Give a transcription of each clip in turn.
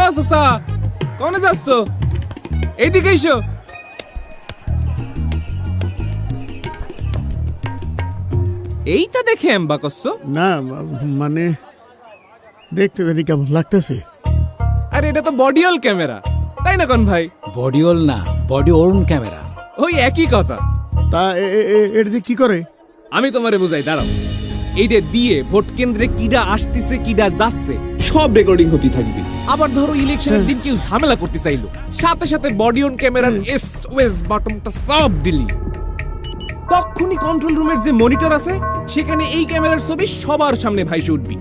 ও চাচা, কোনে যাচ্ছ? এইদিকে এসো। এইটা দেখে এম্বা করছো? না মানে দেখতে জানি কেমন লাগতেছে। আরে এটা তো বডিওল ক্যামেরা, তাই না কোন ভাই? বডিওল না, বডি ওর্ন ক্যামেরা। ওই একই কথা। তা এটা দিয়ে কি করে? আমি তোমারে বুঝাই, দাঁড়াও। এইটা দিয়ে ভোট কেন্দ্রে কিডা আসতেছে কিডা যাচ্ছে সব রেকর্ডিং হতে থাকবে। আবার ধরো ইলেকশনের দিন কেউ ঝামেলা করতে চাইলো, সাথে সাথে বডি অন ক্যামেরার এসওএস বাটনটা সব দিলি, তখনই কন্ট্রোল রুমের যে মনিটর আছে সেখানে এই ক্যামেরার ছবি সবার সামনে ভাইসে উঠবি।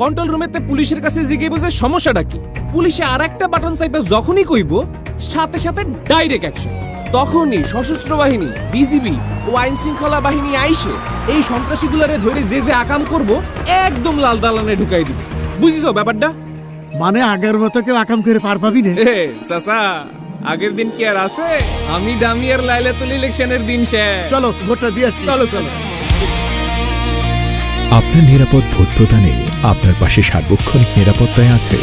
কন্ট্রোল রুমেতে পুলিশের কাছে জিজ্ঞেস বুঝে সমস্যাটা কি, পুলিশে আর একটা বাটন চাইবে যখনই কইব সাথে সাথে ডাইরেক্ট অ্যাকশন। তখনই সশস্ত্র বাহিনী, বিজিবি ও আইন শৃঙ্খলা বাহিনী আইসে এই সন্ত্রাসীগুলারে ধরে যে যে আকাম করব একদম লাল দালানে ঢুকাই দিবে। বুঝিছো ব্যাপারটা? মানে আগের মতো কেউ আকাম করে পার পাবি না? চাচা, আগের দিন কি আর আছে? আমি ডামিয়ার লাইলাতুল ইলেকশনের দিন শেষ। চলো ভোটটা দিয়ে আসি। চলো চলো। আপনার নিরাপদ ভোট প্রদানে আপনার পাশে সার্বক্ষণিক নিরাপত্তায় আছে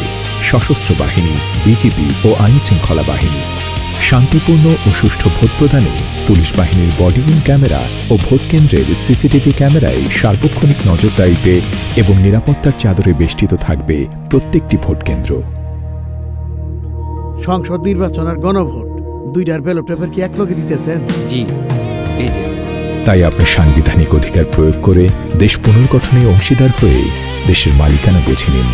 সশস্ত্র বাহিনী, বিজিবি ও আইন শৃঙ্খলা বাহিনী। শান্তিপূর্ণ ও সুষ্ঠু ভোট প্রদানে পুলিশ বাহিনীর বডিওন ক্যামেরা ও ভোট কেন্দ্রের সিসিটিভি ক্যামেরায় সার্বক্ষণিক নজরদারিতে এবং নিরাপত্তার চাদরে বেষ্টিত থাকবে প্রত্যেকটি ভোট কেন্দ্র। সংসদ নির্বাচন আর গণভোট দুইটার ব্যালট পেপার কি একলগে দিতেছেন? জি, এই যে। তাই আপনি সাংবিধানিক অধিকার প্রয়োগ করে দেশ পুনর্গঠনে অংশীদার হয়ে দেশের মালিকানা বুঝে নিন।